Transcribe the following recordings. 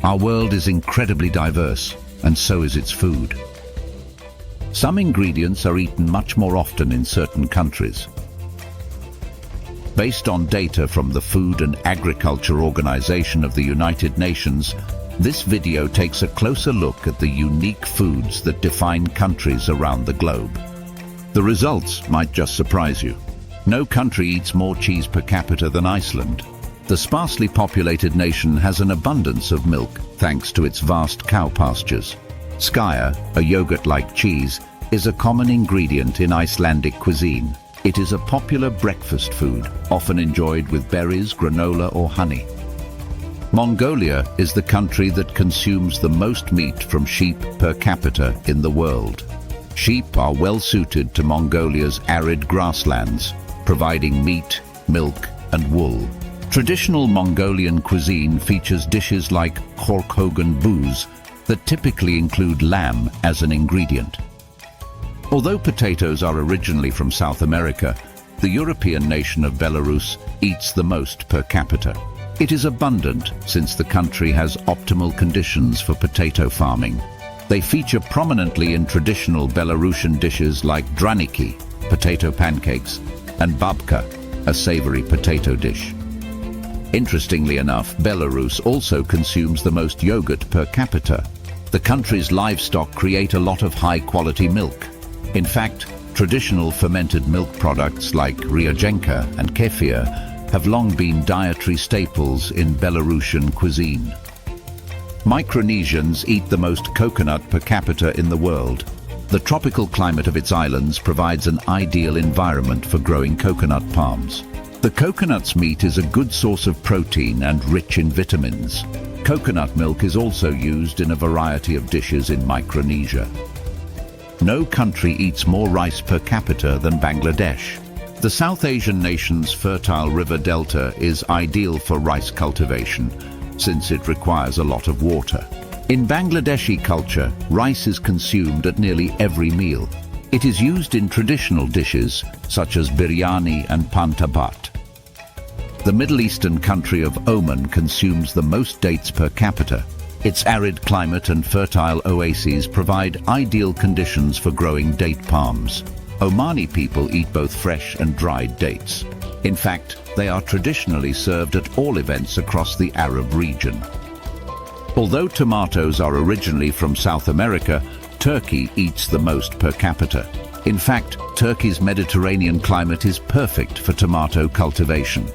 Our world is incredibly diverse, and so is its food. Some ingredients are eaten much more often in certain countries. Based on data from the Food and Agriculture Organization of the United Nations, this video takes a closer look at the unique foods that define countries around the globe. The results might just surprise you. No country eats more cheese per capita than Iceland. The sparsely populated nation has an abundance of milk thanks to its vast cow pastures. Skyr, a yogurt-like cheese, is a common ingredient in Icelandic cuisine. It is a popular breakfast food, often enjoyed with berries, granola or honey. Mongolia is the country that consumes the most meat from sheep per capita in the world. Sheep are well suited to Mongolia's arid grasslands, providing meat, milk and wool. Traditional Mongolian cuisine features dishes like korkhogan buz that typically include lamb as an ingredient. Although potatoes are originally from South America, the European nation of Belarus eats the most per capita. It is abundant since the country has optimal conditions for potato farming. They feature prominently in traditional Belarusian dishes like draniki, potato pancakes, and babka, a savory potato dish. Interestingly enough, Belarus also consumes the most yogurt per capita. The country's livestock create a lot of high-quality milk. In fact, traditional fermented milk products like ryajenka and kefir have long been dietary staples in Belarusian cuisine. Micronesians eat the most coconut per capita in the world. The tropical climate of its islands provides an ideal environment for growing coconut palms. The coconut's meat is a good source of protein and rich in vitamins. Coconut milk is also used in a variety of dishes in Micronesia. No country eats more rice per capita than Bangladesh. The South Asian nation's fertile river delta is ideal for rice cultivation, since it requires a lot of water. In Bangladeshi culture, rice is consumed at nearly every meal. It is used in traditional dishes such as biryani and pantabat. The Middle Eastern country of Oman consumes the most dates per capita. Its arid climate and fertile oases provide ideal conditions for growing date palms. Omani people eat both fresh and dried dates. In fact, they are traditionally served at all events across the Arab region. Although tomatoes are originally from South America, Turkey eats the most per capita. In fact, Turkey's Mediterranean climate is perfect for tomato cultivation.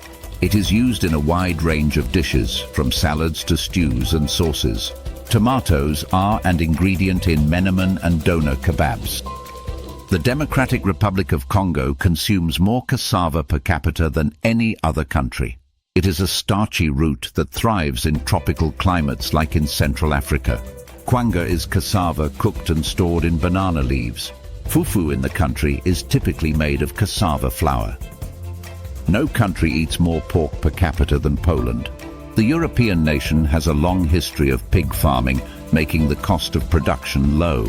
It is used in a wide range of dishes, from salads to stews and sauces. Tomatoes are an ingredient in menemen and doner kebabs. The Democratic Republic of Congo consumes more cassava per capita than any other country. It is a starchy root that thrives in tropical climates like in Central Africa. Kwanga is cassava cooked and stored in banana leaves. Fufu in the country is typically made of cassava flour. No country eats more pork per capita than Poland. The European nation has a long history of pig farming, making the cost of production low.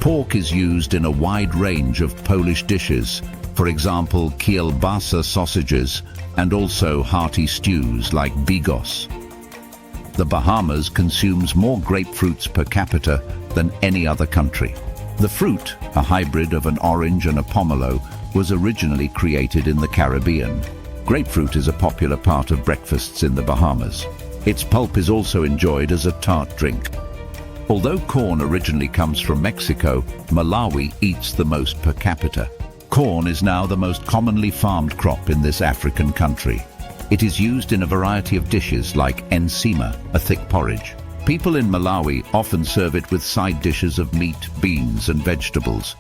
Pork is used in a wide range of Polish dishes, for example, kielbasa sausages, and also hearty stews like bigos. The Bahamas consumes more grapefruits per capita than any other country. The fruit, a hybrid of an orange and a pomelo, was originally created in the Caribbean. Grapefruit is a popular part of breakfasts in the Bahamas. Its pulp is also enjoyed as a tart drink. Although corn originally comes from Mexico, Malawi eats the most per capita. Corn is now the most commonly farmed crop in this African country. It is used in a variety of dishes like ensima, a thick porridge. People in Malawi often serve it with side dishes of meat, beans and vegetables.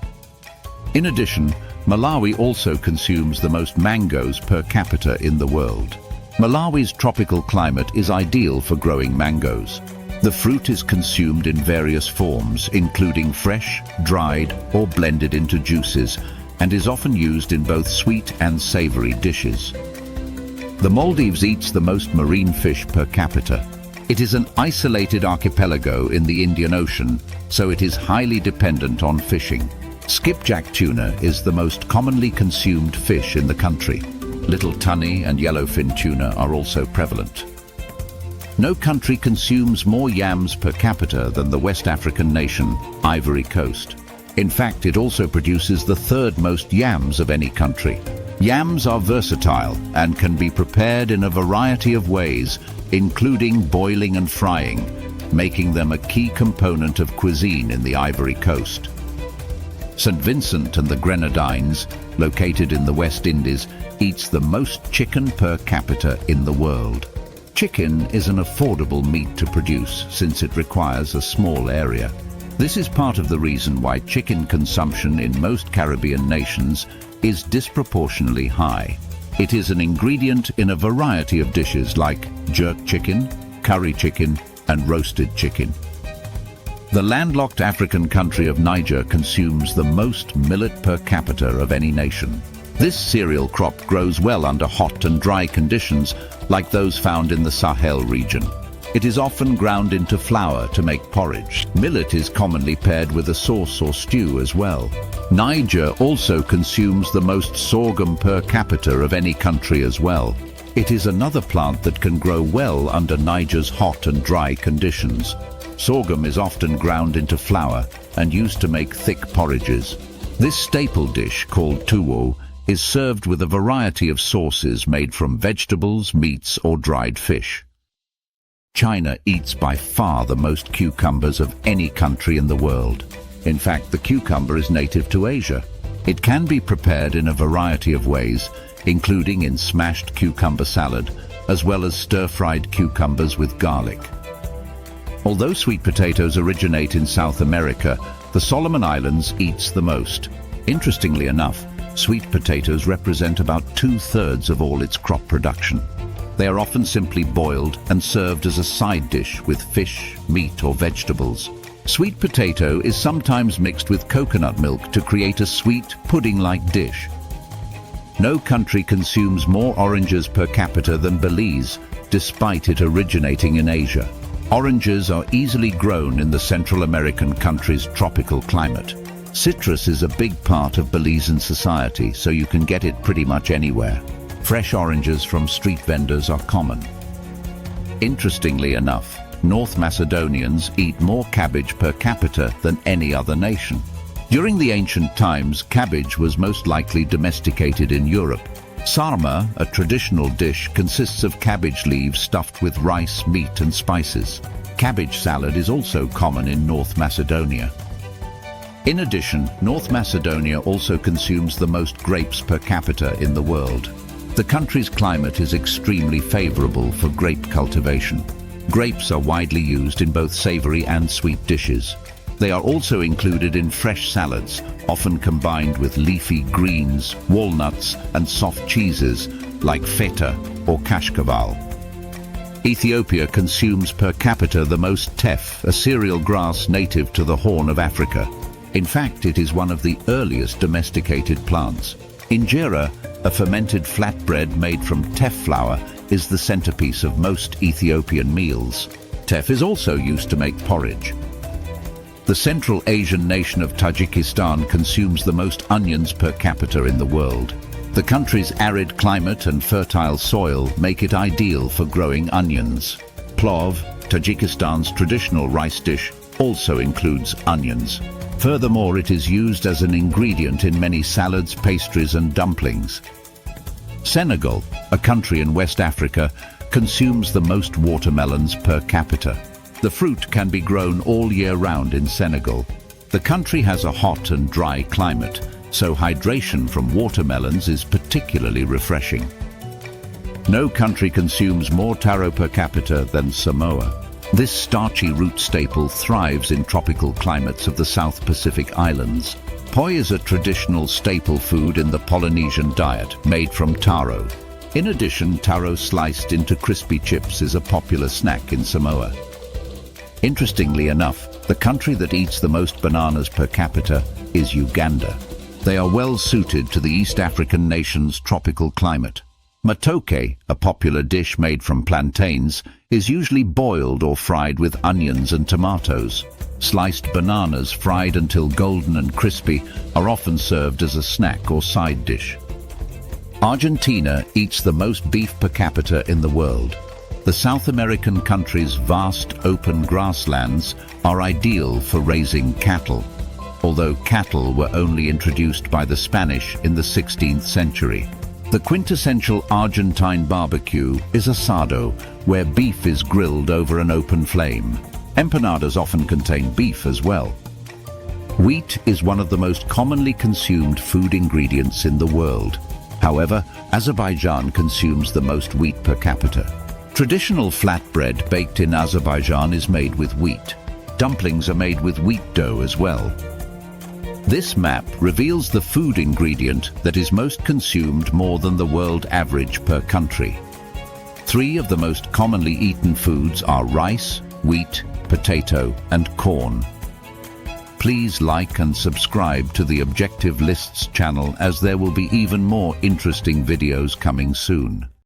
In addition, Malawi also consumes the most mangoes per capita in the world. Malawi's tropical climate is ideal for growing mangoes. The fruit is consumed in various forms, including fresh, dried, or blended into juices, and is often used in both sweet and savory dishes. The Maldives eats the most marine fish per capita. It is an isolated archipelago in the Indian Ocean, so it is highly dependent on fishing. Skipjack tuna is the most commonly consumed fish in the country. Little tunny and yellowfin tuna are also prevalent. No country consumes more yams per capita than the West African nation, Ivory Coast. In fact, it also produces the third most yams of any country. Yams are versatile and can be prepared in a variety of ways, including boiling and frying, making them a key component of cuisine in the Ivory Coast. St. Vincent and the Grenadines, located in the West Indies, eats the most chicken per capita in the world. Chicken is an affordable meat to produce since it requires a small area. This is part of the reason why chicken consumption in most Caribbean nations is disproportionately high. It is an ingredient in a variety of dishes like jerk chicken, curry chicken, and roasted chicken. The landlocked African country of Niger consumes the most millet per capita of any nation. This cereal crop grows well under hot and dry conditions like those found in the Sahel region. It is often ground into flour to make porridge. Millet is commonly paired with a sauce or stew as well. Niger also consumes the most sorghum per capita of any country as well. It is another plant that can grow well under Niger's hot and dry conditions. Sorghum is often ground into flour and used to make thick porridges. This staple dish, called tuwo, is served with a variety of sauces made from vegetables, meats, or dried fish. China eats by far the most cucumbers of any country in the world. In fact, the cucumber is native to Asia. It can be prepared in a variety of ways, including in smashed cucumber salad, as well as stir-fried cucumbers with garlic. Although sweet potatoes originate in South America, the Solomon Islands eats the most. Interestingly enough, sweet potatoes represent about 2/3 of all its crop production. They are often simply boiled and served as a side dish with fish, meat, or vegetables. Sweet potato is sometimes mixed with coconut milk to create a sweet, pudding-like dish. No country consumes more oranges per capita than Belize, despite it originating in Asia. Oranges are easily grown in the Central American country's tropical climate. Citrus is a big part of Belizean society, so you can get it pretty much anywhere. Fresh oranges from street vendors are common. Interestingly enough, North Macedonians eat more cabbage per capita than any other nation. During the ancient times, cabbage was most likely domesticated in Europe. Sarma, a traditional dish, consists of cabbage leaves stuffed with rice, meat, and spices. Cabbage salad is also common in North Macedonia. In addition, North Macedonia also consumes the most grapes per capita in the world. The country's climate is extremely favorable for grape cultivation. Grapes are widely used in both savory and sweet dishes. They are also included in fresh salads, often combined with leafy greens, walnuts, and soft cheeses like feta or kashkaval. Ethiopia consumes per capita the most teff, a cereal grass native to the Horn of Africa. In fact, it is one of the earliest domesticated plants. Injera, a fermented flatbread made from teff flour, is the centerpiece of most Ethiopian meals. Teff is also used to make porridge. The Central Asian nation of Tajikistan consumes the most onions per capita in the world. The country's arid climate and fertile soil make it ideal for growing onions. Plov, Tajikistan's traditional rice dish, also includes onions. Furthermore, it is used as an ingredient in many salads, pastries, and dumplings. Senegal, a country in West Africa, consumes the most watermelons per capita. The fruit can be grown all year round in Senegal. The country has a hot and dry climate, so hydration from watermelons is particularly refreshing. No country consumes more taro per capita than Samoa. This starchy root staple thrives in tropical climates of the South Pacific Islands. Poi is a traditional staple food in the Polynesian diet, made from taro. In addition, taro sliced into crispy chips is a popular snack in Samoa. Interestingly enough, the country that eats the most bananas per capita is Uganda. They are well suited to the East African nation's tropical climate. Matoke, a popular dish made from plantains, is usually boiled or fried with onions and tomatoes. Sliced bananas fried until golden and crispy are often served as a snack or side dish. Argentina eats the most beef per capita in the world. The South American country's vast open grasslands are ideal for raising cattle, although cattle were only introduced by the Spanish in the 16th century. The quintessential Argentine barbecue is asado, where beef is grilled over an open flame. Empanadas often contain beef as well. Wheat is one of the most commonly consumed food ingredients in the world. However, Azerbaijan consumes the most wheat per capita. Traditional flatbread baked in Azerbaijan is made with wheat. Dumplings are made with wheat dough as well. This map reveals the food ingredient that is most consumed more than the world average per country. 3 of the most commonly eaten foods are rice, wheat, potato, and corn. Please like and subscribe to the Objective Lists channel, as there will be even more interesting videos coming soon.